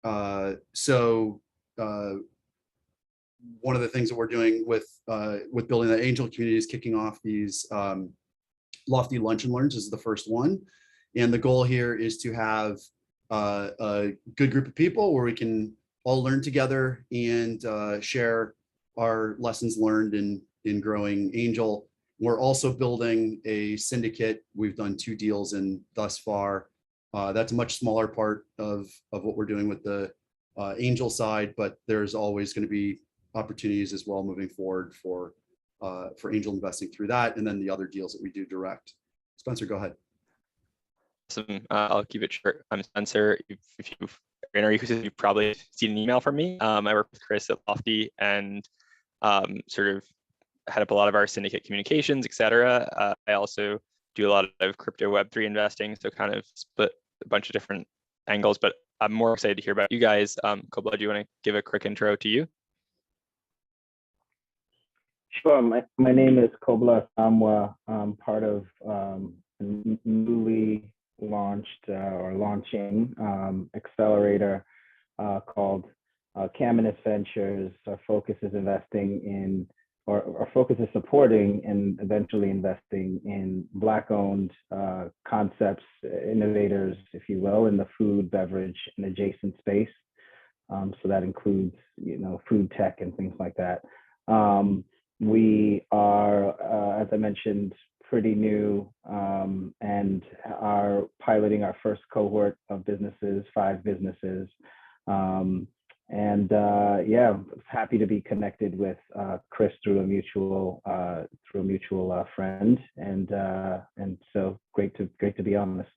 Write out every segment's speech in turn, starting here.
So one of the things that we're doing with building the angel community is kicking off these lofty lunch and learns. This is the first one. And the goal here is to have a good group of people where we can all learn together and share our lessons learned in growing Angel. We're also building a syndicate. We've done 2 deals in thus far. That's a much smaller part of what we're doing with the Angel side, but there's always going to be opportunities as well moving forward for angel investing through that, and then the other deals that we do direct. Spencer, go ahead. Awesome. I'll keep it short. I'm Spencer. If you've probably seen an email from me. I work with Chris at Lofty and sort of head up a lot of our syndicate communications, etc. I also do a lot of crypto Web3 investing, so kind of split a bunch of different angles, but I'm more excited to hear about you guys. Kobla, do you want to give a quick intro to you? Sure. My name is Kobla Samwa. I'm part of a newly launched or launching accelerator called Caminus Ventures. Our focus is investing in, or our focus is supporting and eventually investing in Black-owned concepts, innovators, if you will, in the food, beverage, and adjacent space. So that includes, food tech and things like that. We are, as I mentioned, pretty new and are piloting our first cohort of businesses, 5 businesses. Yeah, happy to be connected with Chris through a mutual friend, and so great to be on this.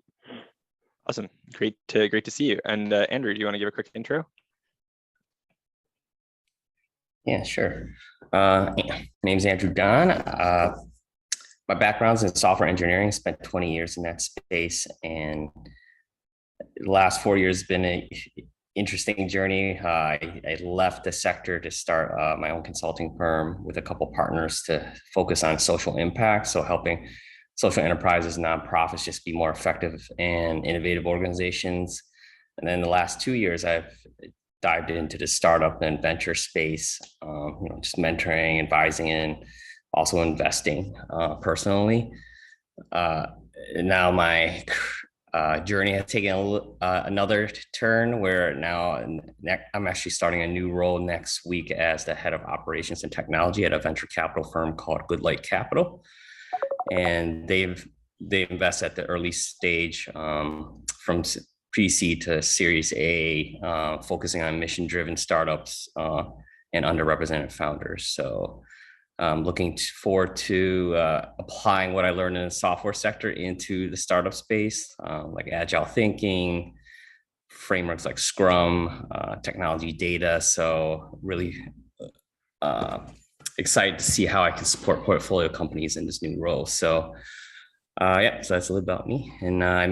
Awesome, great to see you. And Andrew, do you want to give a quick intro? Yeah, sure. My name is Andrew Don. My background is in software engineering. Spent 20 years in that space, and the last 4 years has been an interesting journey. I left the sector to start my own consulting firm with a couple partners to focus on social impact, so helping social enterprises, nonprofits just be more effective and innovative organizations. And then the last 2 years, I've dived into the startup and venture space, just mentoring, advising, and also investing personally. Now my journey has taken another turn where now I'm actually starting a new role next week as the head of operations and technology at a venture capital firm called Good Light Capital. And they invest at the early stage from pre-seed to Series A, focusing on mission-driven startups and underrepresented founders. So looking forward to applying what I learned in the software sector into the startup space, like agile thinking, frameworks like Scrum, technology, data. So really excited to see how I can support portfolio companies in this new role. So so that's a little about me. And I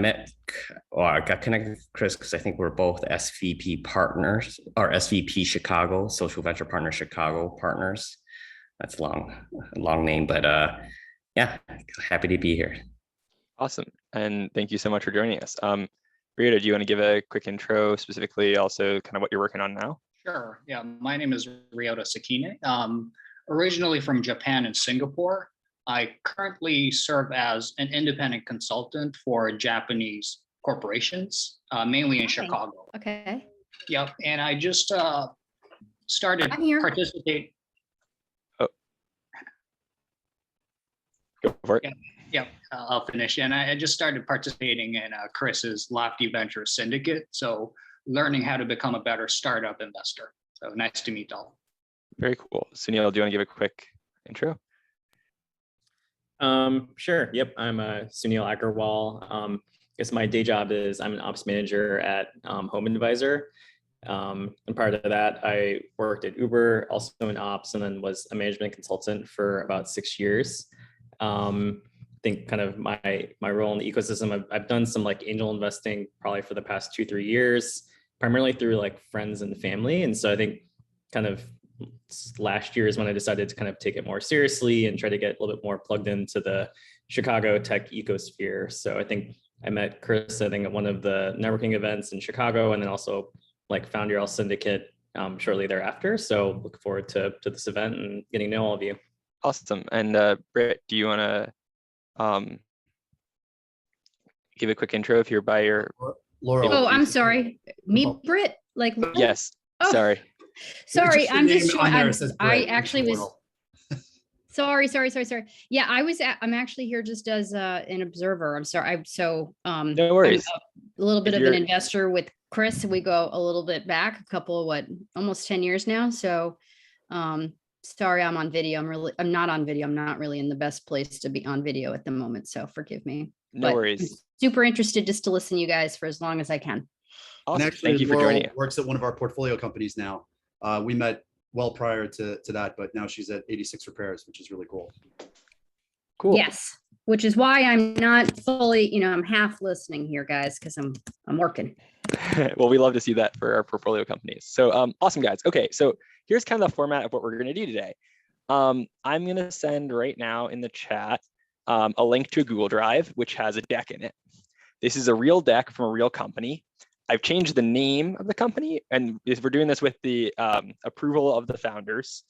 got connected with Chris because I think we're both SVP partners, or SVP Chicago, Social Venture Partner Chicago partners. That's a long name, but yeah, happy to be here. Awesome, and thank you so much for joining us. Ryota, do you want to give a quick intro, specifically also kind of what you're working on now? Sure, yeah, my name is Ryota Sekine. Originally from Japan and Singapore. I currently serve as an independent consultant for Japanese corporations, mainly in Chicago. Okay. Yep, and I just started participating. Oh. Go for it. Yep, I'll finish. And I just started participating in Chris's Lofty Venture Syndicate, so learning how to become a better startup investor. So nice to meet all. Very cool. Sunil, do you want to give a quick intro? Sure. Yep. I'm Sunil Agarwal. I guess my day job is I'm an ops manager at Home Advisor. And prior to that, I worked at Uber, also in ops, and then was a management consultant for about 6 years. I think kind of my role in the ecosystem, I've done some like angel investing probably for the past 2-3 years, primarily through like friends and family. And so I think kind of last year is when I decided to kind of take it more seriously and try to get a little bit more plugged into the Chicago tech ecosphere. So I think I met Chris, I think at one of the networking events in Chicago, and then also like found your all syndicate shortly thereafter. So look forward to this event and getting to know all of you. Awesome. And Britt, do you want to give a quick intro if you're by your? Laurel. Oh, I'm sorry. Me, Oh. Britt? Like, Laurel? Yes. Oh, Sorry. sorry. Just your I'm just name on trying. there, it says I Britt, actually was. Laurel. Sorry. Yeah, I'm actually here just as an observer. I'm sorry. No I'm worries. a little bit If of an you're- investor with Chris. We go a little bit back, a couple of almost 10 years now. So, sorry, I'm on video. I'm not on video. I'm not really in the best place to be on video at the moment. So forgive me. No But worries. I'm super interested just to listen to you guys for as long as I can. And Awesome. actually, Thank you for Laurel joining. works at one of our portfolio companies now. We met well prior to that, but now she's at 86 Repairs, which is really cool. Cool. Yes, which is why I'm not fully, I'm half listening here, guys, because I'm working. Well, we love to see that for our portfolio companies. So awesome, guys. Okay, so here's kind of the format of what we're going to do today. I'm going to send right now in the chat a link to a Google Drive, which has a deck in it. This is a real deck from a real company. I've changed the name of the company, and if we're doing this with the approval of the founders,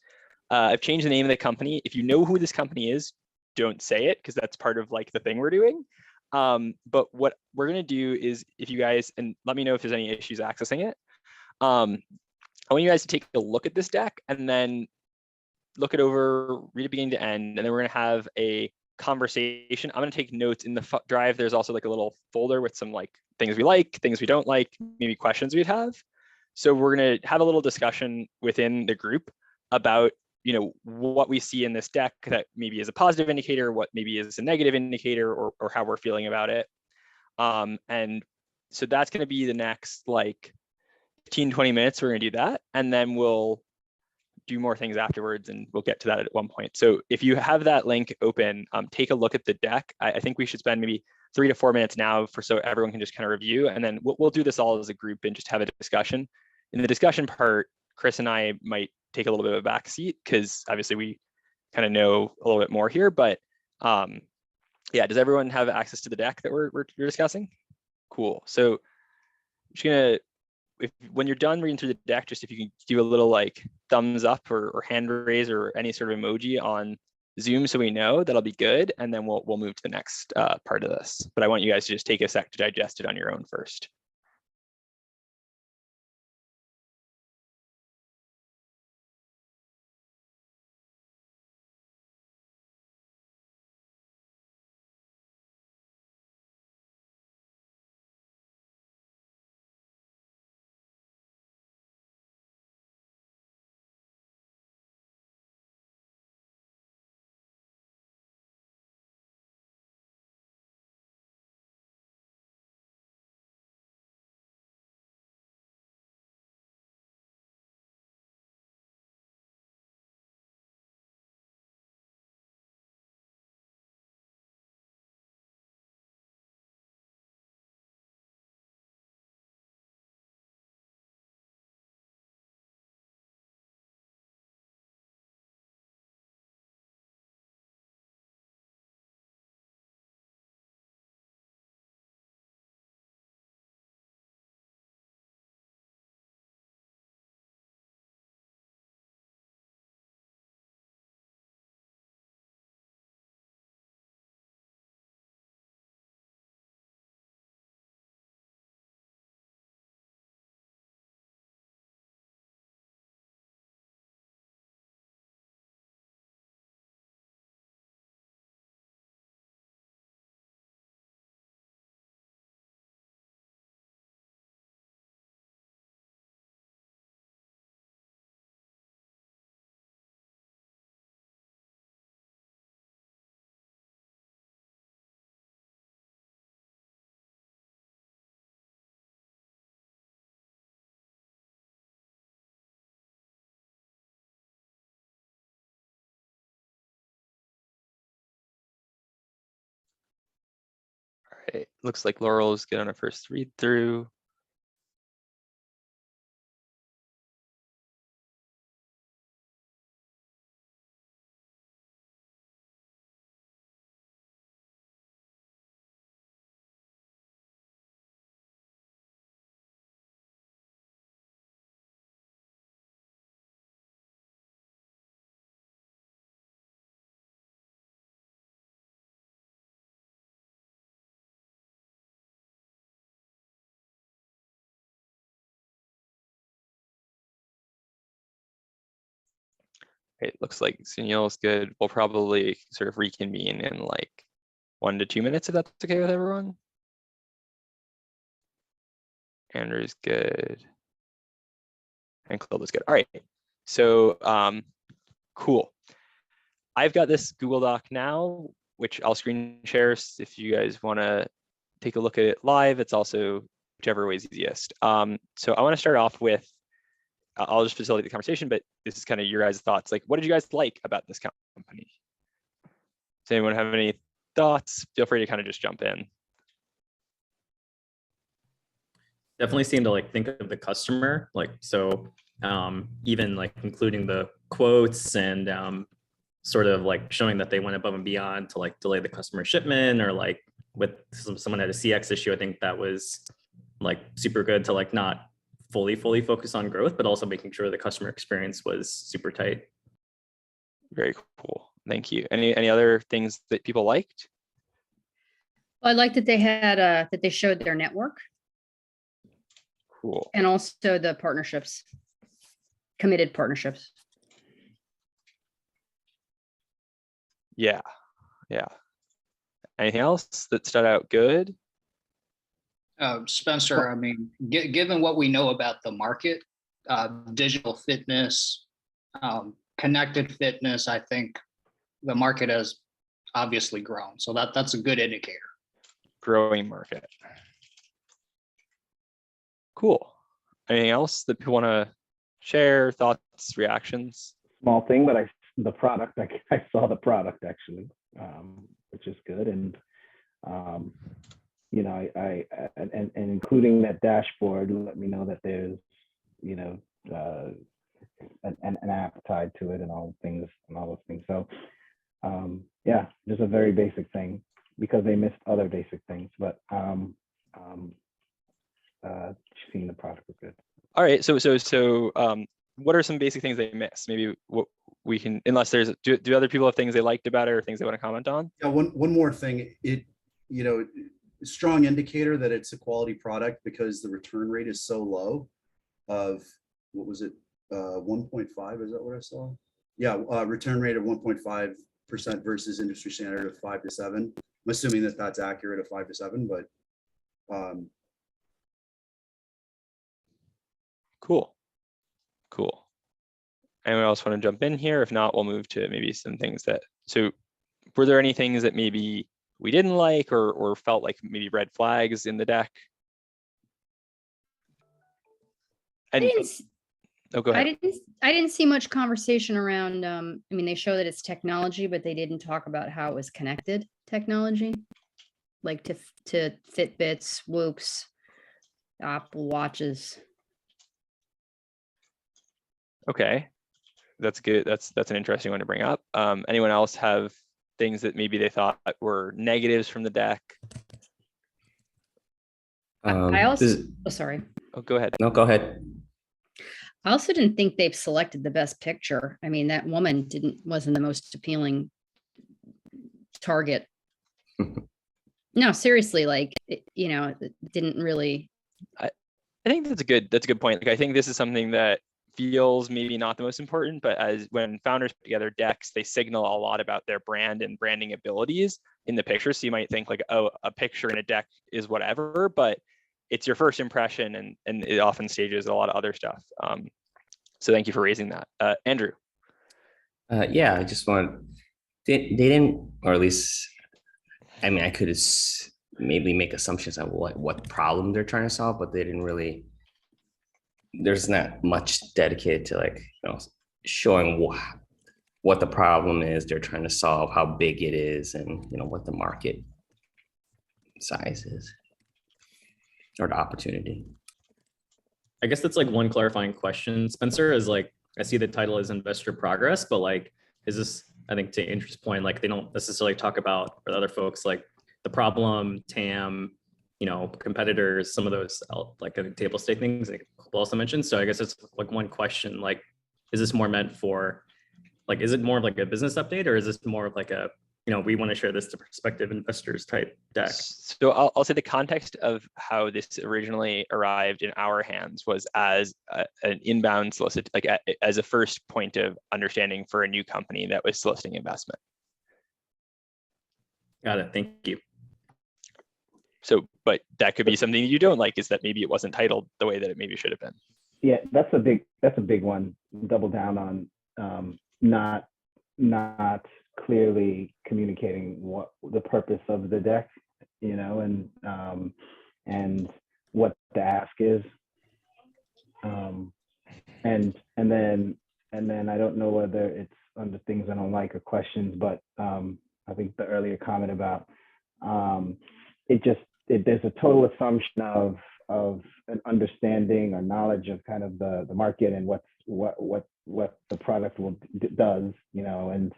I've changed the name of the company. If you know who this company is, don't say it, because that's part of like the thing we're doing. But what we're going to do is, if you guys, and let me know if there's any issues accessing it. I want you guys to take a look at this deck and then look it over, read it beginning to end, and then we're going to have a conversation. I'm going to take notes in the drive. There's also like a little folder with some like things we like, things we don't like, maybe questions we'd have. So we're going to have a little discussion within the group about, what we see in this deck that maybe is a positive indicator, what maybe is a negative indicator, or how we're feeling about it. And so that's going to be the next like 15, 20 minutes. We're going to do that. And then we'll do more things afterwards, and we'll get to that at one point. So if you have that link open, take a look at the deck. I think we should spend maybe 3 to 4 minutes now so everyone can just kind of review, and then we'll do this all as a group and just have a discussion. In the discussion part, Chris and I might take a little bit of a back seat because obviously we kind of know a little bit more here, but yeah, does everyone have access to the deck that we're discussing? Cool. So I'm just gonna, when you're done reading through the deck, just if you can do a little like thumbs up or hand raise or any sort of emoji on Zoom so we know, that'll be good. And then we'll move to the next part of this. But I want you guys to just take a sec to digest it on your own first. All right, looks like Laurel's good on her first read through. It looks like Sunil is good. We'll probably sort of reconvene in like 1 to 2 minutes if that's okay with everyone. Andrew's good. And Clotilda's good. All right. So cool. I've got this Google Doc now, which I'll screen share if you guys want to take a look at it live. It's also whichever way is easiest. So I want to start off with, I'll just facilitate the conversation, but this is kind of your guys' thoughts. Like, what did you guys like about this company? Does anyone have any thoughts? Feel free to kind of just jump in. Definitely seem to like think of the customer, like, so even like including the quotes and sort of like showing that they went above and beyond to like delay the customer shipment, or like with someone had a CX issue. I think that was like super good to like not fully focus on growth, but also making sure the customer experience was super tight. Very cool. Thank you. Any other things that people liked? Well, I like that they had that they showed their network Cool. and also the partnerships, committed partnerships. Yeah. Yeah. Anything else that stood out good? Spencer, I mean, given what we know about the market, digital fitness, connected fitness, I think the market has obviously grown. So that's a good indicator. Growing market. Cool. Anything else that people want to share? Thoughts, reactions? Small thing, but I saw the product actually, which is good. And you know, and including that dashboard let me know that there's, you know, an appetite to it and all those things. So yeah, just a very basic thing because they missed other basic things, but seeing the product was good. All right. So what are some basic things they missed? Maybe what we can, unless there's, do other people have things they liked about it or things they want to comment on? Yeah, one more thing. It, you know, strong indicator that it's a quality product because the return rate is so low of, what was it, 1.5, is that what I saw? Yeah, return rate of 1.5% versus industry standard of 5 to 7. I'm assuming that that's accurate of 5 to 7, but Cool. Anyone else want to jump in here? If not, we'll move to maybe some things that, so were there any things that maybe we didn't like or felt like maybe red flags in the deck? And oh, go ahead. I didn't see much conversation around, I mean, they show that it's technology, but they didn't talk about how it was connected technology, like to Fitbits, Whoops, Apple Watches. Okay, that's good. That's an interesting one to bring up. Anyone else have things that maybe they thought were negatives from the deck? I also, sorry. Oh, go ahead. No, go ahead. I also didn't think they've selected the best picture. I mean, that woman wasn't the most appealing target. No, seriously, like, you know, it didn't really. I think that's a good point. Like, I think this is something that feels maybe not the most important, but as when founders put together decks, they signal a lot about their brand and branding abilities in the picture. So you might think like, oh, a picture in a deck is whatever, but it's your first impression and it often stages a lot of other stuff. So thank you for raising that. Andrew. Yeah, I just want, they didn't, or at least, I mean, I could maybe make assumptions on what problem they're trying to solve, but they didn't really, there's not much dedicated to like, you know, showing what the problem is they're trying to solve, how big it is, and, you know, what the market size is or the opportunity. I guess that's like one clarifying question, Spencer, is like, I see the title is Investor Progress, but like, is this, I think to Andrew's point, like they don't necessarily talk about with other folks, like the problem, TAM, you know, competitors, some of those like the table stake things like also mentioned. So I guess it's like one question, like, is this more meant for, like, is it more of like a business update or is this more of like a we want to share this to prospective investors type deck. So I'll say the context of how this originally arrived in our hands was as an inbound solicit, like as a first point of understanding for a new company that was soliciting investment. Got it. Thank you. So, but that could be something that you don't like, is that maybe it wasn't titled the way that it maybe should have been. Yeah, that's a big one. Double down on not clearly communicating what the purpose of the deck, and what the ask is. And then I don't know whether it's under things I don't like or questions, but I think the earlier comment about there's a total assumption of an understanding or knowledge of kind of the market and what the product does, and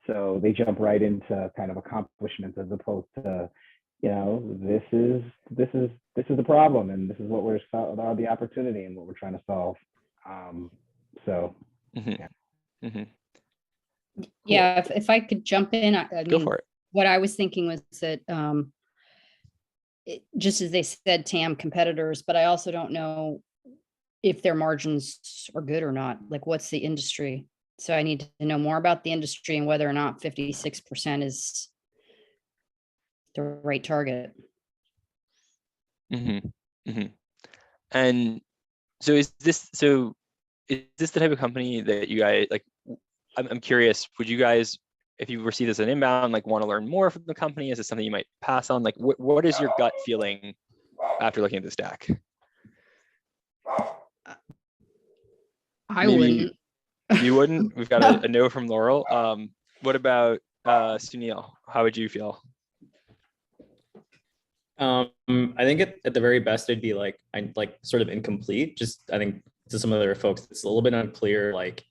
so they jump right into kind of accomplishments as opposed to, this is the problem and this is what we're the opportunity and what we're trying to solve. Yeah, if I could jump in, I Go mean, for it. what I was thinking was that just as they said, TAM competitors, but I also don't know if their margins are good or not. Like, what's the industry? So I need to know more about the industry and whether or not 56% is the right target. And so is this the type of company that you guys like? I'm curious, would you guys, if you receive this as an inbound, like want to learn more from the company? Is this something you might pass on? Like, what is your gut feeling after looking at this deck? I wouldn't. You wouldn't? We've got a no from Laurel. What about Sunil? How would you feel? I think at the very best, it'd be like sort of incomplete. Just I think to some other folks, it's a little bit unclear. Like,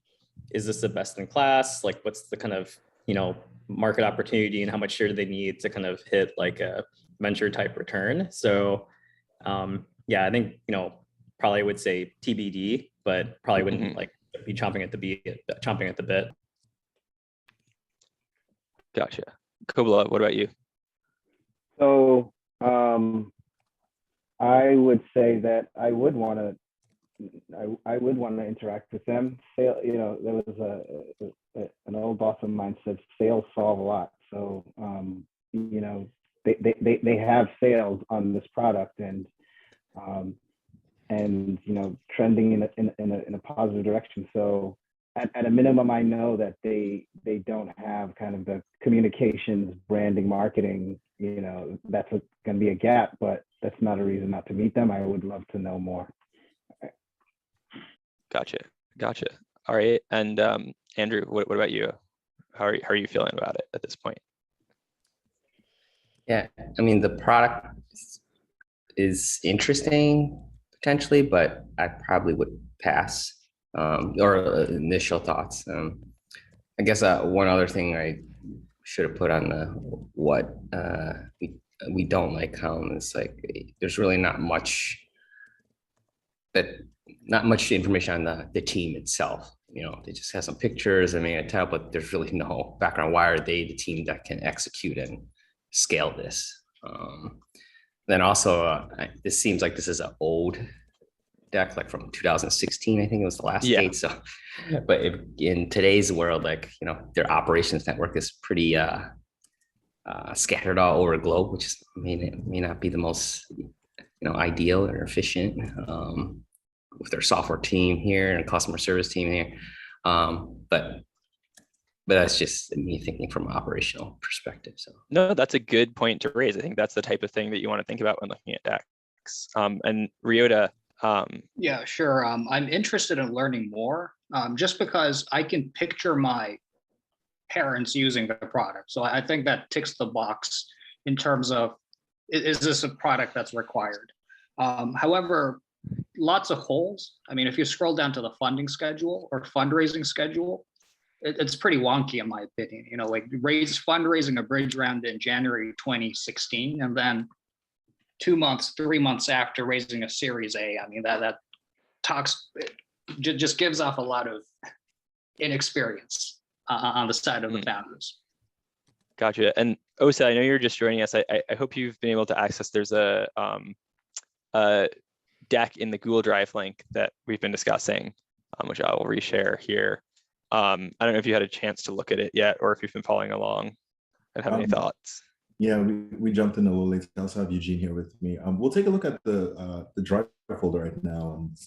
is this the best in class? Like, what's the kind of market opportunity and how much share do they need to kind of hit like a venture type return? So, yeah, I think probably would say TBD, but probably wouldn't like be chomping at the bit. Gotcha. Kubla, what about you? So I would say that I would want to interact with them. There was an old boss of mine said sales solve a lot. So they have sales on this product and trending in a positive direction. So at a minimum, I know that they don't have kind of the communications, branding, marketing. That's going to be a gap, but that's not a reason not to meet them. I would love to know more. Gotcha. All right. And Andrew, what about you? How are you feeling about it at this point? Yeah, I mean, the product is interesting potentially, but I probably would pass. Or initial thoughts. I guess one other thing I should have put on the what we don't like column is like there's really not much information on the team itself. They just have some pictures. I mean, I tell, but there's really no background. Why are they the team that can execute and scale this? Then also, this seems like this is an old deck, like from 2016, I think it was the last date. So, but in today's world, like their operations network is pretty scattered all over the globe, which may not be the most ideal or efficient with their software team here and customer service team here. But that's just me thinking from an operational perspective. So no, that's a good point to raise. I think that's the type of thing that you want to think about when looking at decks. And Ryota. Yeah, sure. I'm interested in learning more, just because I can picture my parents using the product. So I think that ticks the box in terms of, is this a product that's required? However, lots of holes. I mean, if you scroll down to the funding schedule or fundraising schedule, it's pretty wonky in my opinion. Like fundraising a bridge round in January 2016, and then 2 months, 3 months after raising a Series A. I mean, that just gives off a lot of inexperience on the side of the founders. Gotcha. And Osa, I know you're just joining us. I hope you've been able to access. There's a deck in the Google Drive link that we've been discussing, which I will reshare here. I don't know if you had a chance to look at it yet, or if you've been following along and have any thoughts. Yeah, we jumped in a little late. I also have Eugene here with me. We'll take a look at the drive folder right now and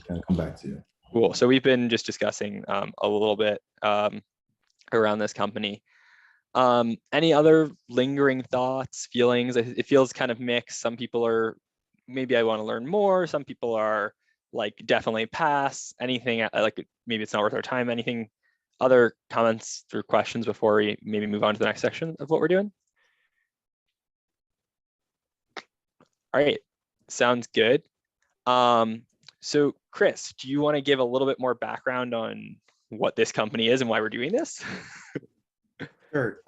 kind of come back to you. Cool. So we've been just discussing a little bit around this company. Any other lingering thoughts, feelings? It feels kind of mixed. Some people are, maybe I want to learn more. Some people are like, definitely pass. Anything like, maybe it's not worth our time. Anything, other comments or questions before we maybe move on to the next section of what we're doing? All right, sounds good. So Chris, do you want to give a little bit more background on what this company is and why we're doing this? Sure.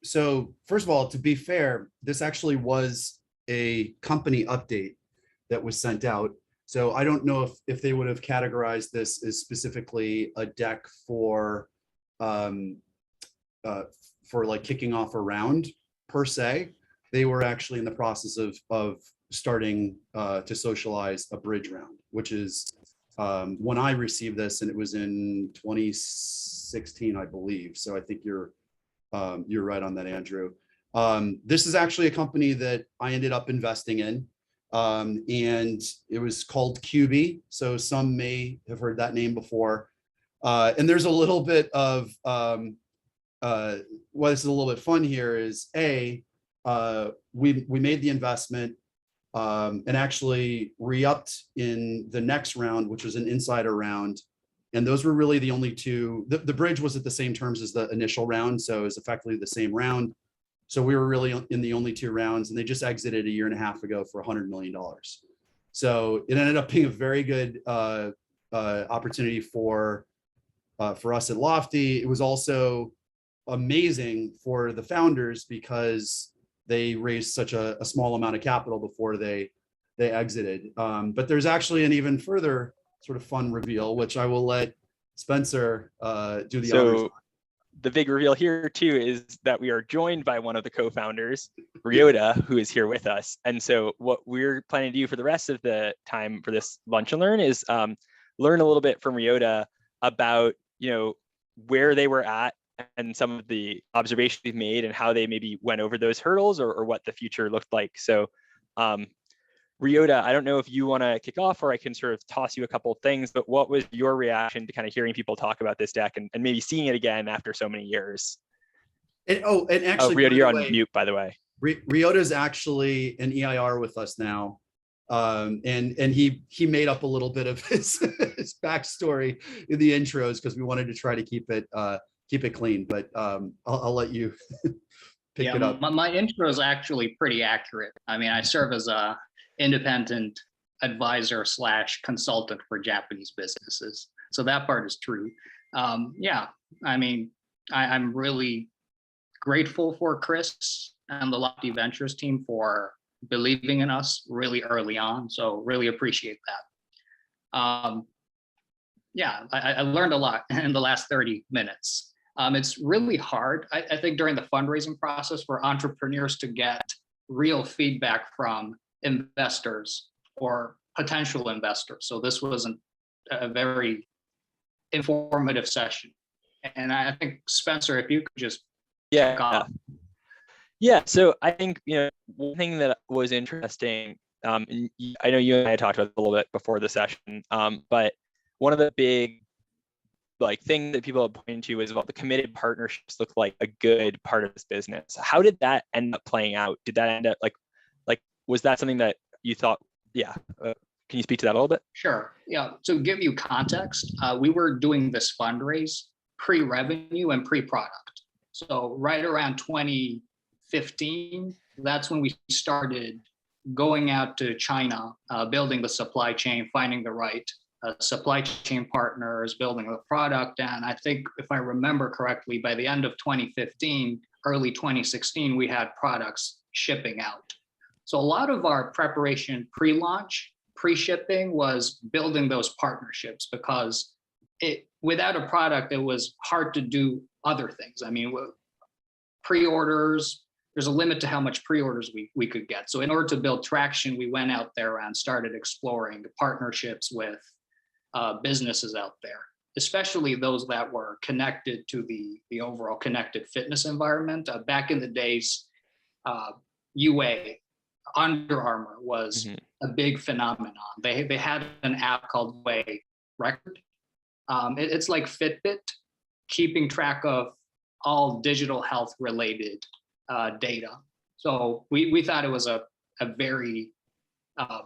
So first of all, to be fair, this actually was a company update that was sent out. So I don't know if they would have categorized this as specifically a deck for like kicking off a round per se. They were actually in the process of starting to socialize a bridge round, which is when I received this, and it was in 2016, I believe. So I think you're right on that, Andrew. This is actually a company that I ended up investing in, and it was called QB. So some may have heard that name before. And there's a little bit of what is a little bit fun here is we made the investment and actually re-upped in the next round, which was an insider round. And those were really the only two. The bridge was at the same terms as the initial round, so it was effectively the same round. So we were really in the only two rounds, and they just exited a year and a half ago for $100 million. So it ended up being a very good opportunity for us at Lofty. It was also amazing for the founders because they raised such a small amount of capital before they exited. But there's actually an even further sort of fun reveal, which I will let Spencer do the honors. So the big reveal here too is that we are joined by one of the co-founders, Ryota, who is here with us. And so what we're planning to do for the rest of the time for this lunch and learn is learn a little bit from Ryota about, where they were at and some of the observations we've made and how they maybe went over those hurdles or what the future looked like. So Ryota, I don't know if you want to kick off or I can sort of toss you a couple of things, but what was your reaction to kind of hearing people talk about this deck and maybe seeing it again after so many years? And actually, Ryota, you're on mute, by the way. Ryota is actually an EIR with us now. And he made up a little bit of his backstory in the intros because we wanted to try to keep it clean, but I'll let you pick it up. My intro is actually pretty accurate. I mean, I serve as a independent advisor / consultant for Japanese businesses. So that part is true. Yeah, I mean, I'm really grateful for Chris and the Lofty Ventures team for believing in us really early on. So really appreciate that. Yeah, I learned a lot in the last 30 minutes. It's really hard, I think, during the fundraising process for entrepreneurs to get real feedback from investors or potential investors. So this wasn't a very informative session. And I think, Spencer, if you could just Yeah, so I think, one thing that was interesting, and I know you and I talked about it a little bit before the session, but one of the big thing that people are pointing to is about the committed partnerships look like a good part of this business. How did that end up playing out? Did that end up was that something that you thought, can you speak to that a little bit? Sure. Yeah. So to give you context, we were doing this fundraise pre-revenue and pre-product. So right around 2015, that's when we started going out to China, building the supply chain, finding the right supply chain partners, building the product. And I think if I remember correctly, by the end of 2015, early 2016, we had products shipping out. So a lot of our preparation pre-launch, pre-shipping was building those partnerships because without a product, it was hard to do other things. I mean, pre-orders. There's a limit to how much pre-orders we could get. So in order to build traction, we went out there and started exploring partnerships with businesses out there, especially those that were connected to the overall connected fitness environment. Back in the days, UA, Under Armour was a big phenomenon. They had an app called UA Record. It's like Fitbit, keeping track of all digital health related data. So we thought it was a very a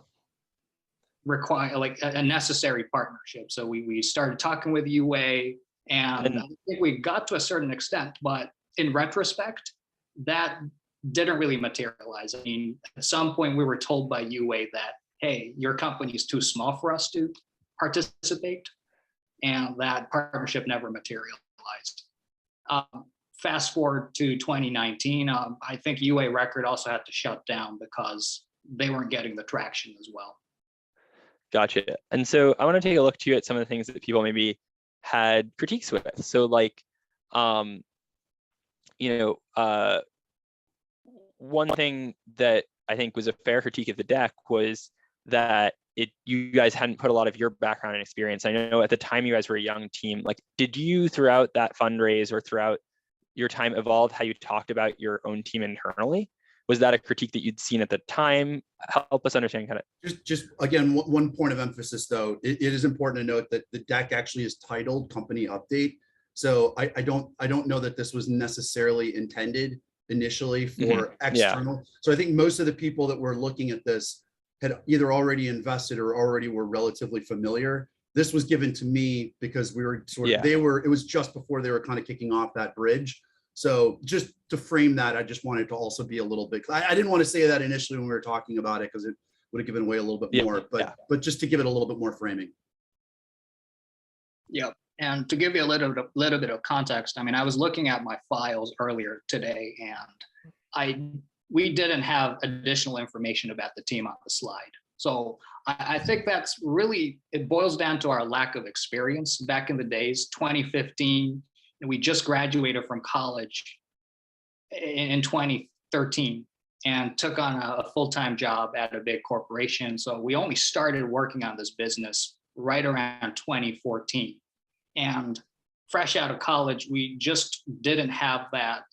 necessary partnership. So we started talking with UA, and I think we got to a certain extent, but in retrospect, that didn't really materialize. I mean, at some point we were told by UA that, hey, your company is too small for us to participate, and that partnership never materialized. Fast forward to 2019, I think UA Record also had to shut down because they weren't getting the traction as well. Gotcha. And so I want to take a look too at some of the things that people maybe had critiques with. So like, one thing that I think was a fair critique of the deck was that you guys hadn't put a lot of your background and experience. I know at the time you guys were a young team. Like, did you throughout that fundraise or throughout your time evolve how you talked about your own team internally? Was that a critique that you'd seen at the time? Help us understand kind of. Just again, one point of emphasis though, it is important to note that the deck actually is titled Company Update. So I don't know that this was necessarily intended initially for external. Yeah. So I think most of the people that were looking at this had either already invested or already were relatively familiar. This was given to me because we were sort of, it was just before they were kind of kicking off that bridge. So just to frame that, I just wanted to also be a little bit, I didn't want to say that initially when we were talking about it, because it would have given away a little bit more, but just to give it a little bit more framing. Yep. And to give you a little bit of context, I mean, I was looking at my files earlier today, and we didn't have additional information about the team on the slide. So I think that's really, it boils down to our lack of experience. Back in the days, 2015, and we just graduated from college in 2013 and took on a full-time job at a big corporation. So we only started working on this business right around 2014. And fresh out of college, we just didn't have that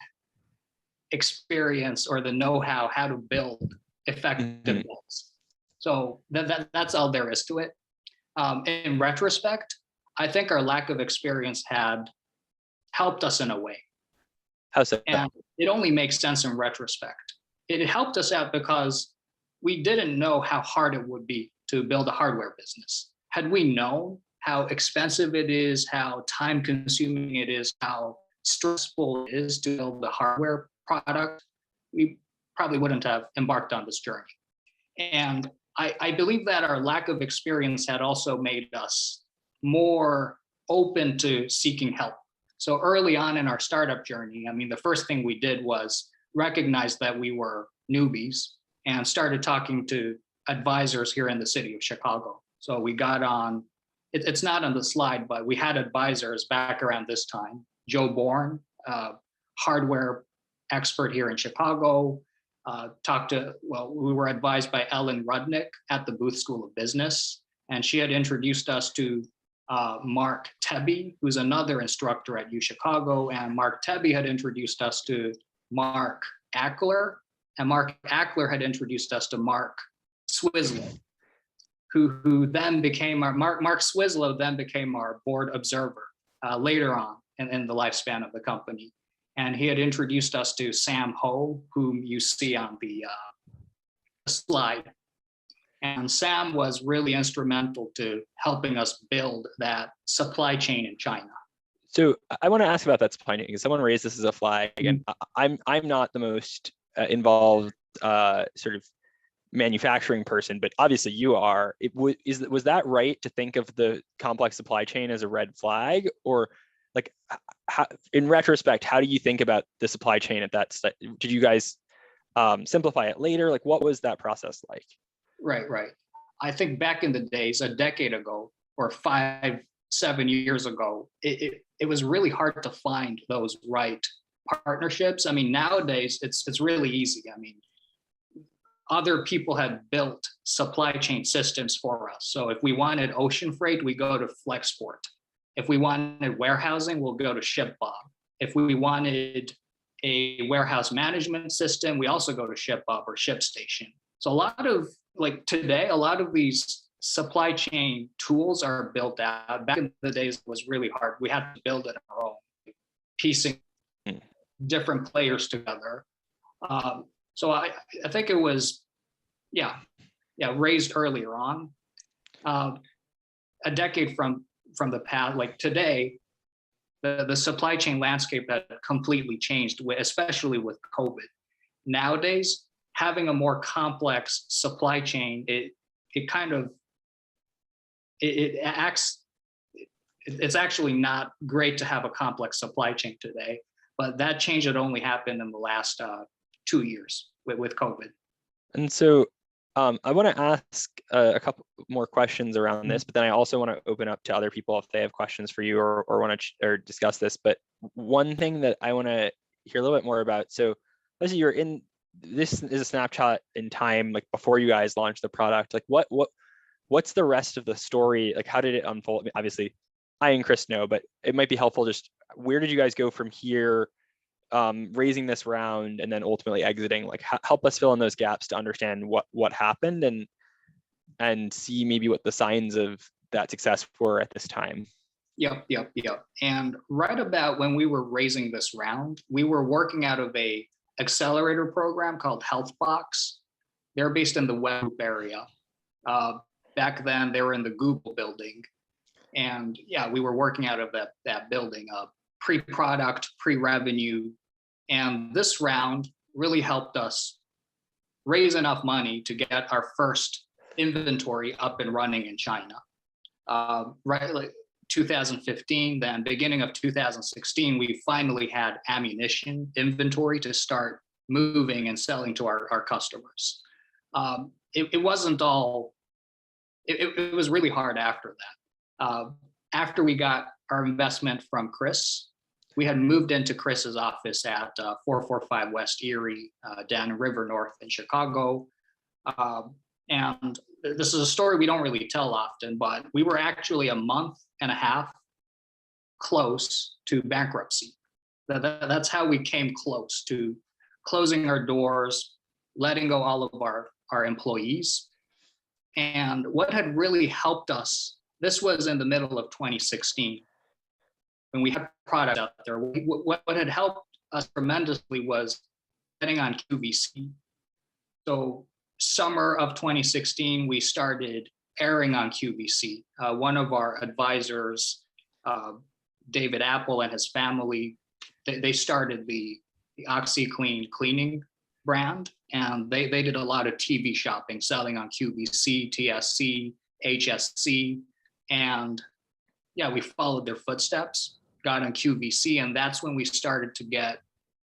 experience or the know-how how to build effective goals. So that's all there is to it. In retrospect, I think our lack of experience had helped us in a way. How so? And it only makes sense in retrospect. It helped us out because we didn't know how hard it would be to build a hardware business. Had we known how expensive it is, how time consuming it is, how stressful it is to build a hardware product, we probably wouldn't have embarked on this journey. And I believe that our lack of experience had also made us more open to seeking help. So early on in our startup journey, I mean, the first thing we did was recognize that we were newbies and started talking to advisors here in the city of Chicago. So we got on, it's not on the slide, but we had advisors back around this time. Joe Bourne, hardware expert here in Chicago, we were advised by Ellen Rudnick at the Booth School of Business, and she had introduced us to Mark Tebby, who's another instructor at UChicago, and Mark Tebby had introduced us to Mark Ackler, and Mark Ackler had introduced us to Mark Swislow, who then became our, Mark Swislow then became our board observer later on in the lifespan of the company. And he had introduced us to Sam Ho, whom you see on the slide. And Sam was really instrumental to helping us build that supply chain in China. So I want to ask about that supply chain because someone raised this as a flag, and I'm not the most involved sort of manufacturing person, but obviously you are. Was that right to think of the complex supply chain as a red flag, or like how, in retrospect, how do you think about the supply chain at that stage? Did you guys simplify it later? Like, what was that process like? Right. I think back in the days, a decade ago, or 5-7 years ago, it was really hard to find those right partnerships. I mean, nowadays it's really easy. I mean, other people have built supply chain systems for us. So if we wanted ocean freight, we go to Flexport. If we wanted warehousing, we'll go to ShipBob. If we wanted a warehouse management system, we also go to ShipBob or ShipStation. So a lot of, like today, a lot of these supply chain tools are built out. Back in the days, it was really hard. We had to build it on our own, piecing different players together. So I think it was, raised earlier on. A decade from the past, like today, the supply chain landscape had completely changed, especially with COVID. Nowadays, having a more complex supply chain, it's actually not great to have a complex supply chain today, but that change had only happened in the last 2 years with COVID. And so I want to ask a couple more questions around this, but then I also want to open up to other people if they have questions for you or want to discuss this. But one thing that I want to hear a little bit more about. So let's say you're in, this is a snapshot in time, like before you guys launched the product. Like what's the rest of the story? Like how did it unfold? I mean, obviously, I and Chris know, but it might be helpful. Just where did you guys go from here? Raising this round and then ultimately exiting, like help us fill in those gaps to understand what happened and see maybe what the signs of that success were at this time. Yep. And right about when we were raising this round, we were working out of a accelerator program called Healthbox. They're based in the Web area. Back then they were in the Google building. And we were working out of that building, pre-product, pre-revenue. And this round really helped us raise enough money to get our first inventory up and running in China. Right, like 2015, then beginning of 2016, we finally had ammunition inventory to start moving and selling to our customers. It wasn't all, it was really hard after that. After we got our investment from Chris, we had moved into Chris's office at 445 West Erie, down in River North in Chicago. And this is a story we don't really tell often, but we were actually a month and a half close to bankruptcy. That's how we came close to closing our doors, letting go all of our employees. And what had really helped us, this was in the middle of 2016, when we had products out there. What had helped us tremendously was getting on QVC. So summer of 2016, we started airing on QVC. One of our advisors, David Apple and his family, they started the OxyClean cleaning brand, and they did a lot of TV shopping, selling on QVC, TSC, HSC, and we followed their footsteps, got on QVC, and that's when we started to get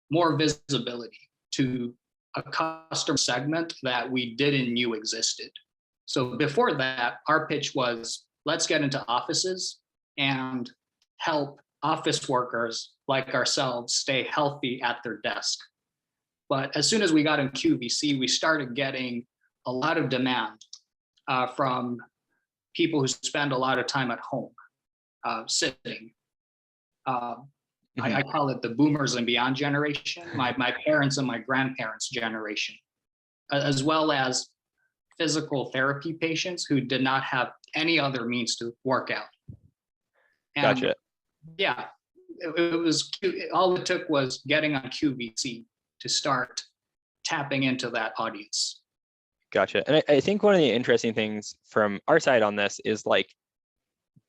more visibility to a customer segment that we didn't know existed. So before that, our pitch was, let's get into offices and help office workers like ourselves stay healthy at their desk. But as soon as we got in QVC, we started getting a lot of demand from people who spend a lot of time at home, sitting. I call it the boomers and beyond generation, my parents and my grandparents' generation, as well as physical therapy patients who did not have any other means to work out. And gotcha. Yeah, it was, all it took was getting on QVC to start tapping into that audience. Gotcha. And I think one of the interesting things from our side on this is like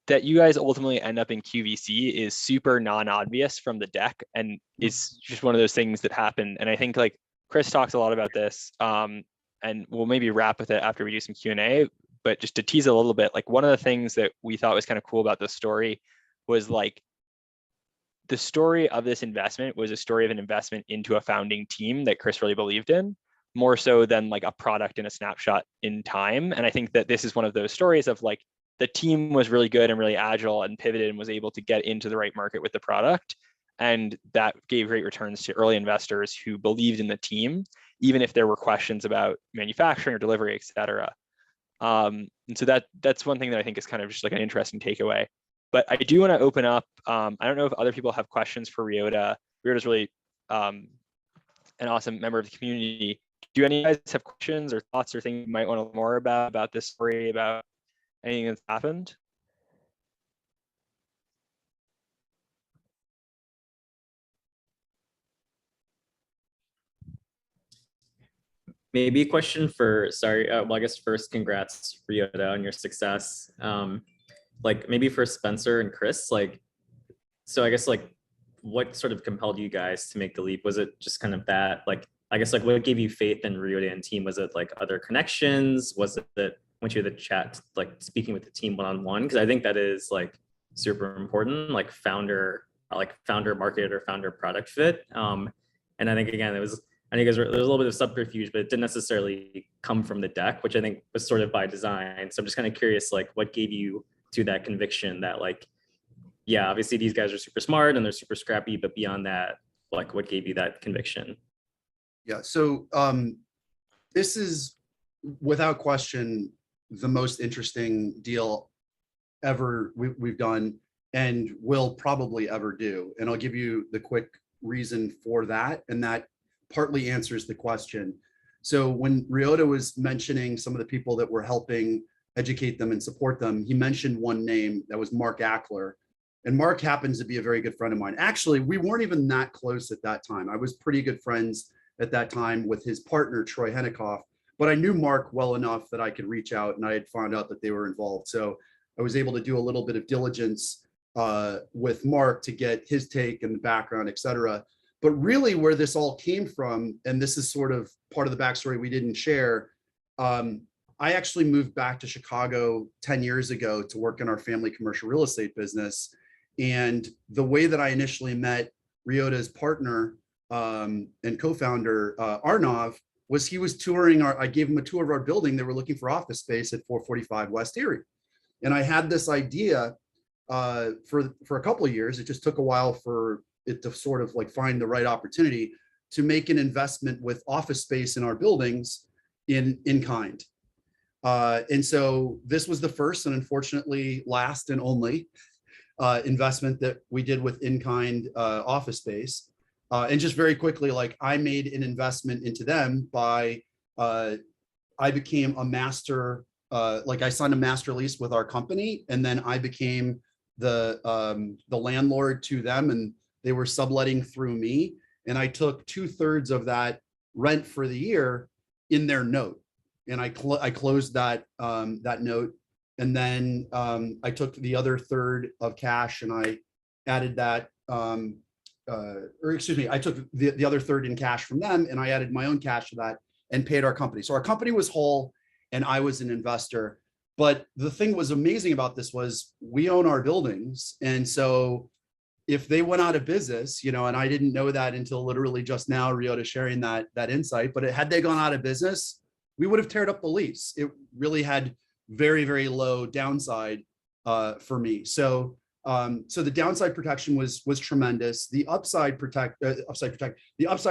that you guys ultimately end up in QVC is super non-obvious from the deck, and it's just one of those things that happen. And I think like Chris talks a lot about this, and we'll maybe wrap with it after we do some Q&A, but just to tease a little bit, like one of the things that we thought was kind of cool about this story was like the story of this investment was a story of an investment into a founding team that Chris really believed in, more so than like a product in a snapshot in time. And I think that this is one of those stories of like the team was really good and really agile and pivoted and was able to get into the right market with the product. And that gave great returns to early investors who believed in the team, even if there were questions about manufacturing or delivery, et cetera. And so that's one thing that I think is kind of just like an interesting takeaway. But I do want to open up. I don't know if other people have questions for Ryota. Ryota's really an awesome member of the community. Do any of you guys have questions or thoughts or things you might want to know more about this story, about anything that's happened? Maybe a question for, sorry, well, I guess first, congrats, Ryota, on your success. Like maybe for Spencer and Chris, like, so I guess like, what sort of compelled you guys to make the leap? Was it just kind of that, like, I guess like what gave you faith in Ryota and team? Was it like other connections? Was it that once you had the chat, like speaking with the team one-on-one? Because I think that is like super important, like founder market or founder product fit. And I think again, I think there was a little bit of subterfuge, but it didn't necessarily come from the deck, which I think was sort of by design. So I'm just kind of curious, like what gave you to that conviction that like, yeah, obviously these guys are super smart and they're super scrappy, but beyond that, like what gave you that conviction? Yeah, so this is without question the most interesting deal ever we've done and will probably ever do. And I'll give you the quick reason for that, and that partly answers the question. So when Ryota was mentioning some of the people that were helping educate them and support them, he mentioned one name, that was Mark Ackler. And Mark happens to be a very good friend of mine. Actually, we weren't even that close at that time. I was pretty good friends at that time with his partner, Troy Hennekoff, but I knew Mark well enough that I could reach out, and I had found out that they were involved. So I was able to do a little bit of diligence with Mark to get his take and the background, et cetera. But really where this all came from, and this is sort of part of the backstory we didn't share, I actually moved back to Chicago 10 years ago to work in our family commercial real estate business. And the way that I initially met Ryota's partner and co-founder, Arnav, was he was touring I gave him a tour of our building. They were looking for office space at 445 West Erie. And I had this idea for a couple of years. It just took a while for it to sort of like find the right opportunity to make an investment with office space in our buildings in kind. And so this was the first and unfortunately last and only investment that we did with in-kind office space. And just very quickly, like I made an investment into them by, I became a master, like I signed a master lease with our company, and then I became the landlord to them, and they were subletting through me. And I took 2/3 of that rent for the year in their note. And I closed that that note. And then I took the other third of cash and I added that, or excuse me, I took the other third in cash from them and I added my own cash to that and paid our company. So our company was whole and I was an investor. But the thing that was amazing about this was we own our buildings. And so if they went out of business, you know, and I didn't know that until literally just now, Ryota sharing that insight, but had they gone out of business, we would have teared up the lease. It really had very, very low downside for me. So so the downside protection was tremendous. The upside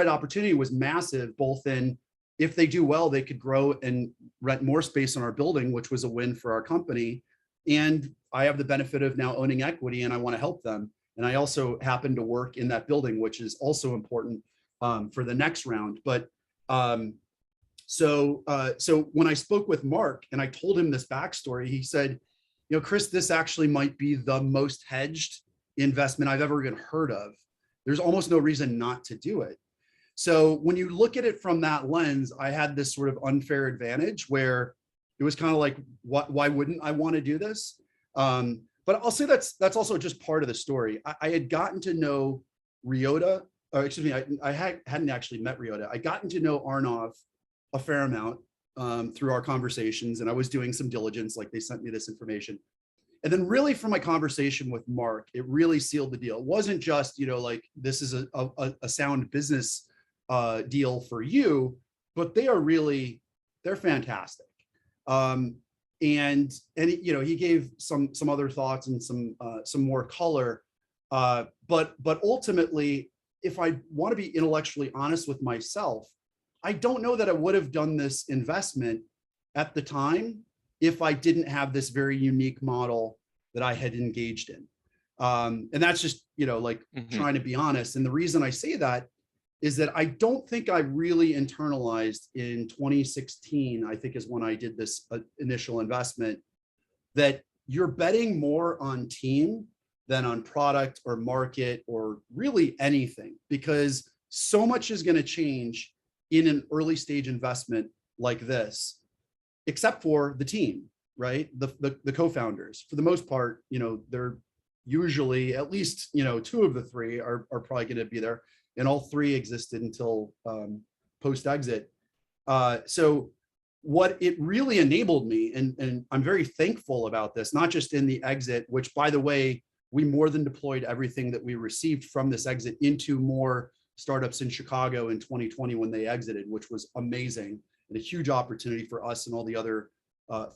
opportunity was massive, both in if they do well, they could grow and rent more space in our building, which was a win for our company. And I have the benefit of now owning equity and I want to help them. And I also happen to work in that building, which is also important for the next round. But so when I spoke with Mark and I told him this backstory, he said, you know, Chris, this actually might be the most hedged investment I've ever even heard of. There's almost no reason not to do it. So when you look at it from that lens, I had this sort of unfair advantage where it was kind of like, why wouldn't I want to do this? But I'll say that's also just part of the story. I had gotten to know Ryota, or excuse me, I hadn't actually met Ryota. I gotten to know Arnav a fair amount through our conversations, and I was doing some diligence, like they sent me this information. And then really from my conversation with Mark, it really sealed the deal. It wasn't just, you know, like this is a sound business deal for you, but they're fantastic. And you know, he gave some other thoughts and some more color, But ultimately, if I want to be intellectually honest with myself, I don't know that I would have done this investment at the time if I didn't have this very unique model that I had engaged in. And that's just, like trying to be honest. And the reason I say that is that I don't think I really internalized in 2016, I think is when I did this initial investment, that you're betting more on team than on product or market or really anything, because so much is going to change in an early stage investment like this, except for the team, right? The co-founders, for the most part, they're usually at least, two of the three are probably going to be there, and all three existed until post-exit. So what it really enabled me, and I'm very thankful about this, not just in the exit, which by the way, we more than deployed everything that we received from this exit into more startups in Chicago in 2020 when they exited, which was amazing and a huge opportunity for us and all the other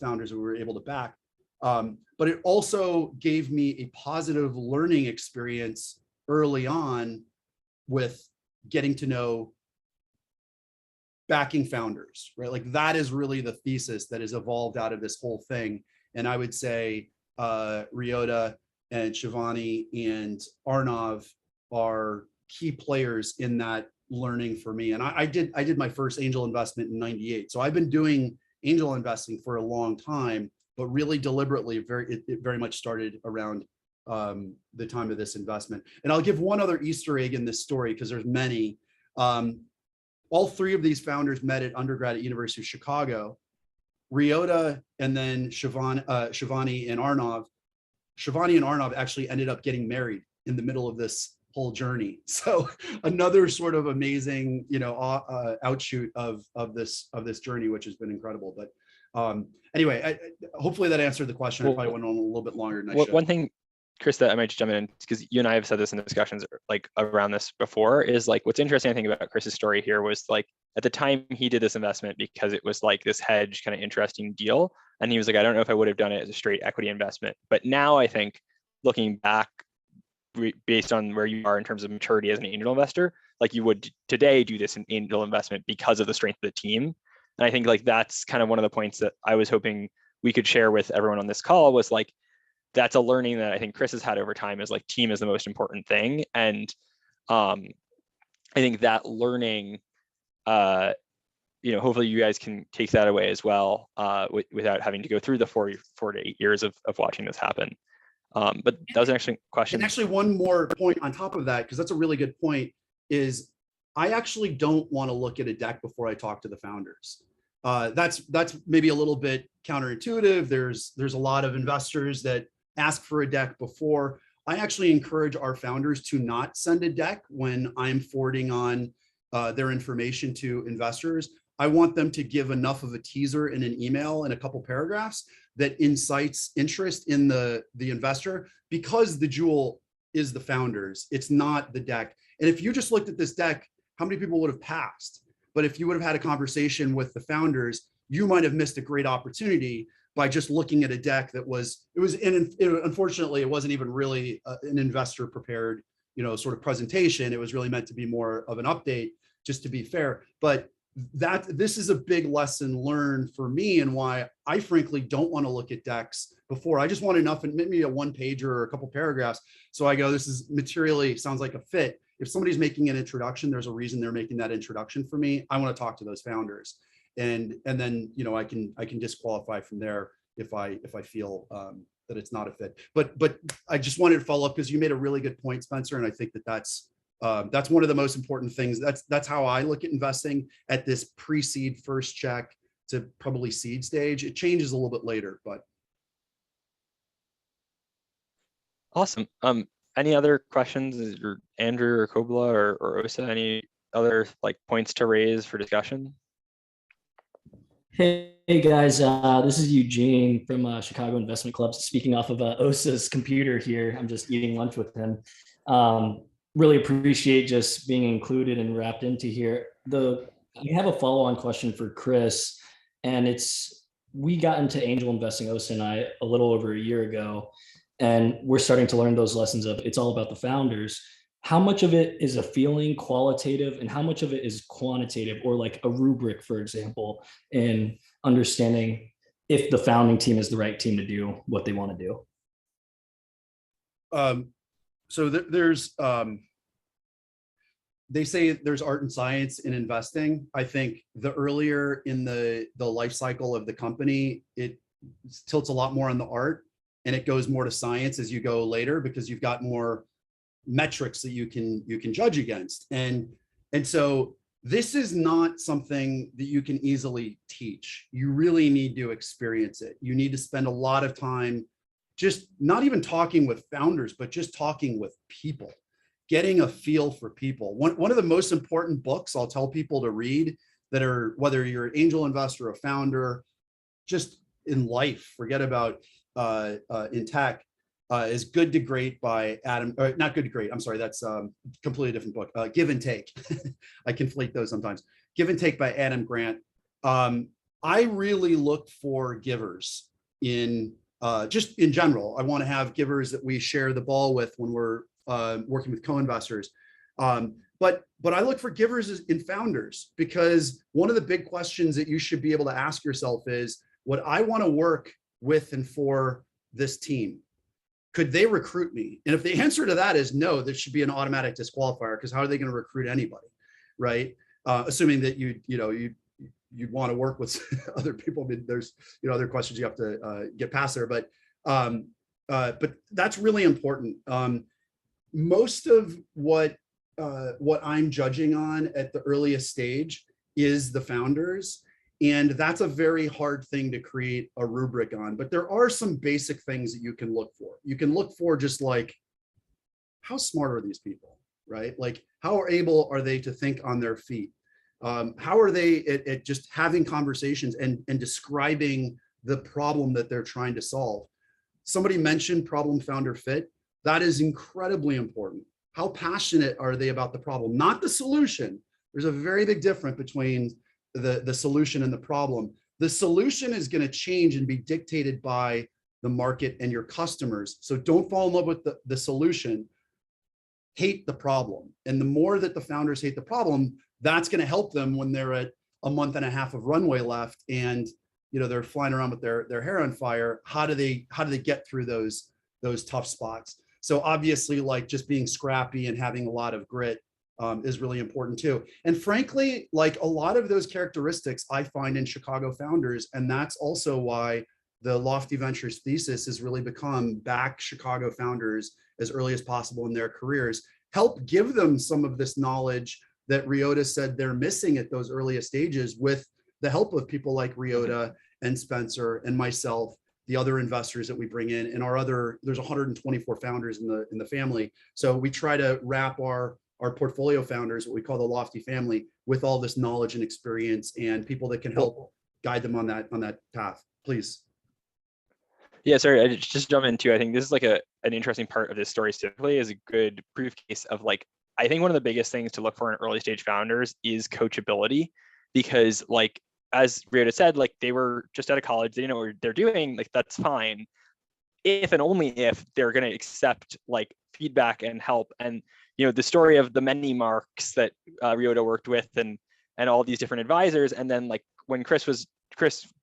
founders that we were able to back. But it also gave me a positive learning experience early on with getting to know backing founders, right? Like that is really the thesis that has evolved out of this whole thing. And I would say Ryota and Shivani and Arnav are key players in that learning for me. And I did my first angel investment in '98. So I've been doing angel investing for a long time, but really deliberately, it very much started around the time of this investment. And I'll give one other Easter egg in this story because there's many. All three of these founders met at undergrad at University of Chicago. Ryota and then Shivani and Arnav. Shivani and Arnav actually ended up getting married in the middle of this whole journey. So another sort of amazing, outshoot of this journey, which has been incredible. But anyway, hopefully that answered the question. I probably went on a little bit longer than I should. One thing, Chris, that I might just jump in, because you and I have said this in the discussions like around this before, is like what's interesting, I think, about Chris's story here was like at the time he did this investment because it was like this hedge kind of interesting deal. And he was like, I don't know if I would have done it as a straight equity investment. But now I think looking back, based on where you are in terms of maturity as an angel investor, like you would today do this in angel investment because of the strength of the team. And I think like that's kind of one of the points that I was hoping we could share with everyone on this call was like, that's a learning that I think Chris has had over time is like team is the most important thing. And I think that learning, hopefully you guys can take that away as well without having to go through the 4 to 8 years of watching this happen. But that was an excellent question. And actually one more point on top of that, because that's a really good point, is I actually don't want to look at a deck before I talk to the founders. That's maybe a little bit counterintuitive. There's a lot of investors that ask for a deck before. I actually encourage our founders to not send a deck when I'm forwarding on their information to investors. I want them to give enough of a teaser in an email and a couple paragraphs that incites interest in the investor, because the jewel is the founders. It's not the deck. And if you just looked at this deck, how many people would have passed? But if you would have had a conversation with the founders, you might have missed a great opportunity by just looking at a deck that unfortunately, it wasn't even really an investor prepared, sort of presentation. It was really meant to be more of an update, just to be fair. But this is a big lesson learned for me, and why I frankly don't want to look at decks before. I just want enough, and maybe a one pager or a couple paragraphs. So I go, this is materially sounds like a fit. If somebody's making an introduction, there's a reason they're making that introduction for me. I want to talk to those founders, and then I can disqualify from there if I feel that it's not a fit. But I just wanted to follow up because you made a really good point, Spencer, and I think that's one of the most important things. That's how I look at investing at this pre-seed first check to probably seed stage. It changes a little bit later, but. Awesome. Any other questions, or Andrew or Kobla or Osa, any other like points to raise for discussion? Hey guys, this is Eugene from Chicago Investment Club, speaking off of Osa's computer here. I'm just eating lunch with him. Really appreciate just being included and wrapped into here. I have a follow-on question for Chris, and we got into angel investing, Osa and I, a little over a year ago. And we're starting to learn those lessons of it's all about the founders. How much of it is a feeling, qualitative, and how much of it is quantitative, or like a rubric, for example, in understanding if the founding team is the right team to do what they want to do? So there's, they say there's art and science in investing. I think the earlier in the life cycle of the company, it tilts a lot more on the art, and it goes more to science as you go later, because you've got more metrics that you can judge against. And so this is not something that you can easily teach. You really need to experience it. You need to spend a lot of time just not even talking with founders, but just talking with people, getting a feel for people. One of the most important books I'll tell people to read, that are, whether you're an angel investor, a founder, just in life, forget about in tech, is Good to Great by Adam, or not Good to Great, I'm sorry, that's completely different book. Give and Take. I conflate those sometimes. Give and Take by Adam Grant. I really look for givers in, just in general. I want to have givers that we share the ball with when we're working with co-investors. But I look for givers in founders, because one of the big questions that you should be able to ask yourself is, would I want to work with and for this team? Could they recruit me? And if the answer to that is no, there should be an automatic disqualifier, because how are they going to recruit anybody, right? Assuming that you'd want to work with other people. I mean, there's other questions you have to get past there, but that's really important. Most of what I'm judging on at the earliest stage is the founders. And that's a very hard thing to create a rubric on, but there are some basic things that you can look for. You can look for just like, how smart are these people, right? Like, how able are they to think on their feet? How are they at just having conversations and describing the problem that they're trying to solve? Somebody mentioned problem founder fit. That is incredibly important. How passionate are they about the problem, not the solution? There's a very big difference between the solution and the problem. The solution is going to change and be dictated by the market and your customers. So don't fall in love with the solution. Hate the problem. And the more that the founders hate the problem, that's going to help them when they're at a month and a half of runway left, and they're flying around with their hair on fire. How do they get through those tough spots? So obviously, like, just being scrappy and having a lot of grit is really important too. And frankly, like, a lot of those characteristics I find in Chicago founders, and that's also why the Lofty Ventures thesis has really become back Chicago founders as early as possible in their careers, help give them some of this knowledge that Ryota said they're missing at those earliest stages, with the help of people like Ryota and Spencer and myself, the other investors that we bring in, and there's 124 founders in the family. So we try to wrap our portfolio founders, what we call the Lofty family, with all this knowledge and experience and people that can help guide them on that path. Please. Yeah, sorry, I just jump in too. I think this is like an interesting part of this story specifically, is a good proof case of, like, I think one of the biggest things to look for in early stage founders is coachability, because, like, as Ryota said, like, they were just out of college, they didn't know what they're doing, like, that's fine. If and only if they're going to accept, like, feedback and help. And the story of the many marks that Ryota worked with, and all these different advisors, and then, like, when Chris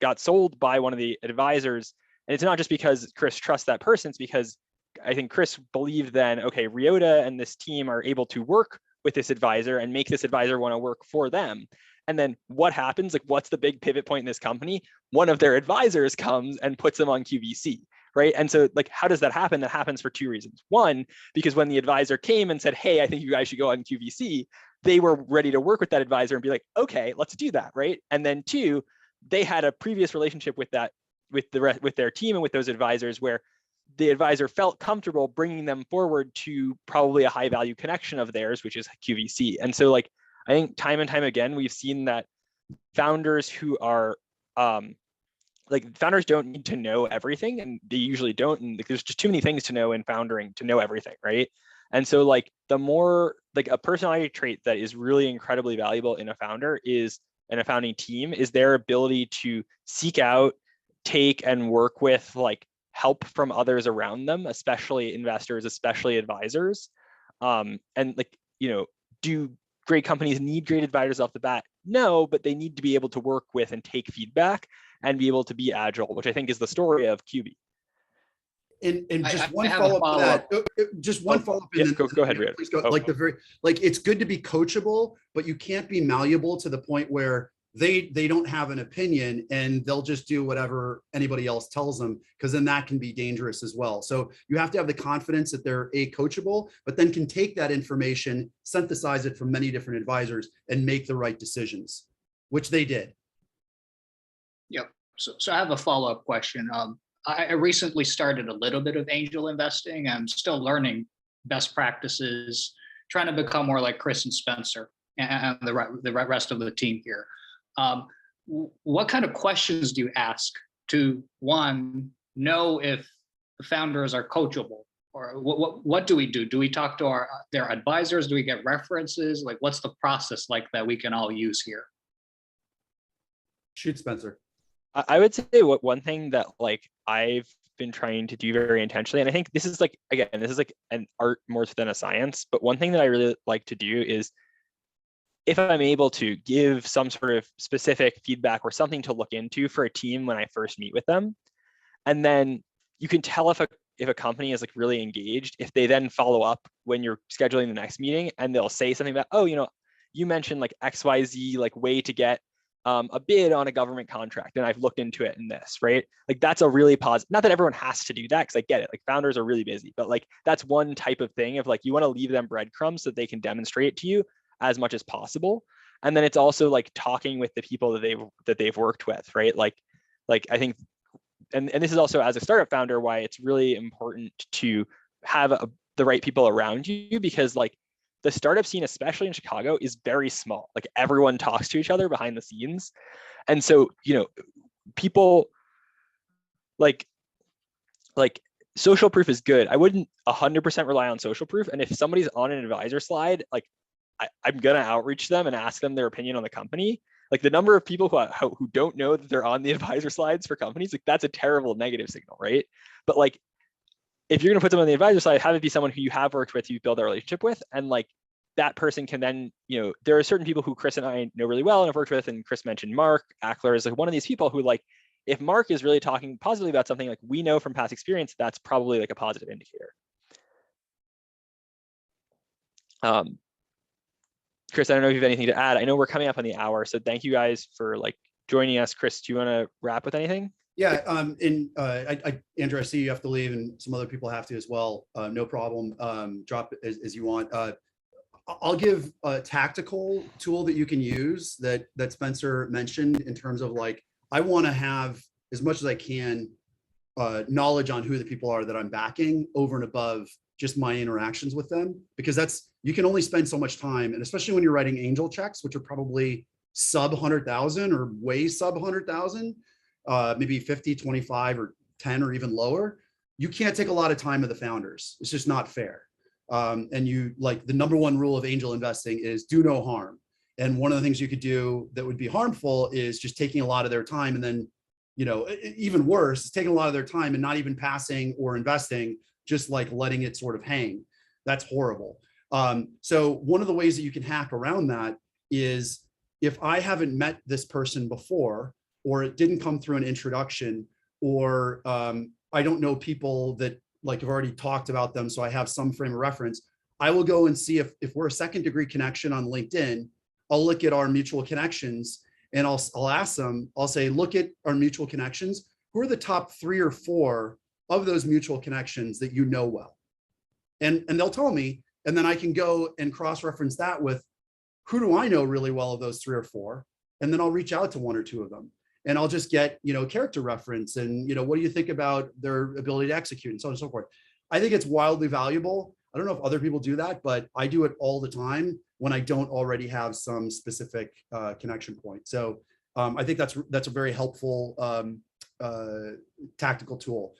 got sold by one of the advisors, and it's not just because Chris trusts that person, it's because I think Chris believed then, okay, Ryota and this team are able to work with this advisor and make this advisor want to work for them. And then what happens? Like, what's the big pivot point in this company? One of their advisors comes and puts them on QVC, right? And so, like, how does that happen? That happens for two reasons. One, because when the advisor came and said, hey, I think you guys should go on QVC, they were ready to work with that advisor and be like, okay, let's do that, right? And then two, they had a previous relationship with their team and with those advisors, where the advisor felt comfortable bringing them forward to probably a high value connection of theirs, which is QVC. And so, like, I think time and time again, we've seen that founders who are founders don't need to know everything, and they usually don't. And there's just too many things to know in foundering to know everything, right? And so, like, the more, like, a personality trait that is really incredibly valuable in a founder is, in a founding team, is their ability to seek out, take, and work with, like, help from others around them, especially investors, especially advisors. And like, do great companies need great advisors off the bat? No, but they need to be able to work with and take feedback and be able to be agile, which I think is the story of QB. And just I one have a follow-up to that. Just one follow-up. Yeah, go ahead, Ryota. Please go. Oh. Like it's good to be coachable, but you can't be malleable to the point where they don't have an opinion and they'll just do whatever anybody else tells them, because then that can be dangerous as well. So you have to have the confidence that they're coachable, but then can take that information, synthesize it from many different advisors, and make the right decisions, which they did. Yep. So I have a follow-up question. I recently started a little bit of angel investing. I'm still learning best practices, trying to become more like Chris and Spencer and the rest of the team here. What kind of questions do you ask to, one, know if the founders are coachable? Or what do we do? Do we talk to their advisors? Do we get references? Like, what's the process like that we can all use here? Shoot, Spencer. I would say one thing that like I've been trying to do very intentionally, and I think this is like, again, this is like an art more than a science, but one thing that I really like to do is, if I'm able to give some sort of specific feedback or something to look into for a team when I first meet with them, and then you can tell if a company is like really engaged, if they then follow up when you're scheduling the next meeting, and they'll say something about, oh, you mentioned like XYZ like way to get a bid on a government contract, and I've looked into it in this, right? Like that's a really positive, not that everyone has to do that, because I get it, like founders are really busy, but like that's one type of thing of like, you want to leave them breadcrumbs so that they can demonstrate to you as much as possible. And then it's also like talking with the people that they've worked with, right? Like I think, and this is also as a startup founder, why it's really important to have the right people around you, because like the startup scene, especially in Chicago, is very small. Like everyone talks to each other behind the scenes. And so, people like social proof is good. I wouldn't 100% rely on social proof. And if somebody's on an advisor slide, like I'm going to outreach them and ask them their opinion on the company. Like the number of people who don't know that they're on the advisor slides for companies, like that's a terrible negative signal, right? But like, if you're going to put someone on the advisor side, have it be someone who you have worked with, you build a relationship with, and like that person can then, there are certain people who Chris and I know really well and have worked with, and Chris mentioned Mark Ackler is like one of these people who, like, if Mark is really talking positively about something, like we know from past experience, that's probably like a positive indicator. Chris, I don't know if you have anything to add. I know we're coming up on the hour, so thank you guys for like joining us. Chris, do you want to wrap with anything? Yeah, Andrew, I see you have to leave, and some other people have to as well. No problem. Drop it as you want. I'll give a tactical tool that you can use that Spencer mentioned in terms of like, I want to have as much as I can knowledge on who the people are that I'm backing over and above just my interactions with them, because you can only spend so much time, and especially when you're writing angel checks, which are probably sub 100,000 or way sub 100,000. Maybe 50, 25, or 10, or even lower, you can't take a lot of time of the founders. It's just not fair. And you, like, the number one rule of angel investing is do no harm. And one of the things you could do that would be harmful is just taking a lot of their time, and then, even worse, taking a lot of their time and not even passing or investing, just like letting it sort of hang. That's horrible. So one of the ways that you can hack around that is, if I haven't met this person before, or it didn't come through an introduction, or I don't know people that like have already talked about them, so I have some frame of reference, I will go and see if we're a second degree connection on LinkedIn. I'll look at our mutual connections, and I'll ask them, I'll say, look at our mutual connections. Who are the top 3 or 4 of those mutual connections that you know well? And they'll tell me, and then I can go and cross-reference that with, who do I know really well of those 3 or 4? And then I'll reach out to 1 or 2 of them. And I'll just get, character reference, and, what do you think about their ability to execute, and so on and so forth. I think it's wildly valuable. I don't know if other people do that, but I do it all the time when I don't already have some specific connection point. So I think that's a very helpful tactical tool.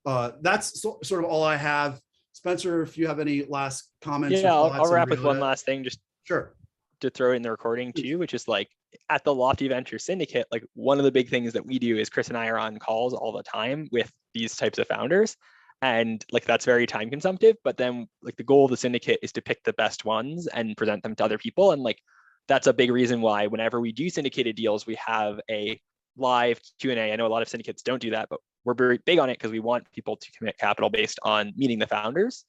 That's sort of all I have. Spencer, if you have any last comments. Yeah, I'll wrap with one last thing, just sure, to throw in the recording too, which is like, at the Lofty Venture Syndicate, like one of the big things that we do is Chris and I are on calls all the time with these types of founders. And like that's very time consumptive, but then like the goal of the syndicate is to pick the best ones and present them to other people. And like that's a big reason why whenever we do syndicated deals, we have a live Q&A. I know a lot of syndicates don't do that, but we're very big on it because we want people to commit capital based on meeting the founders.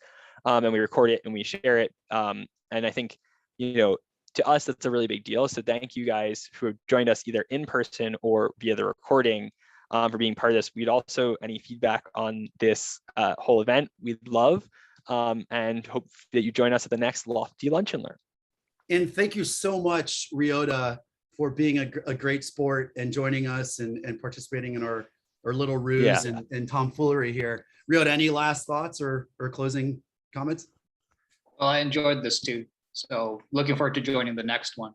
And we record it and we share it. And I think, you know, to us, that's a really big deal. So thank you guys who have joined us either in person or via the recording for being part of this. We'd also, any feedback on this whole event, we'd love, and hope that you join us at the next Lofty Lunch and Learn. And thank you so much, Ryota, for being a great sport and joining us and participating in our little ruse and tomfoolery here. Ryota, any last thoughts or closing comments? Well, I enjoyed this too. So looking forward to joining the next one.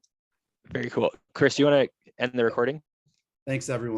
Very cool. Chris, do you want to end the recording? Thanks, everyone.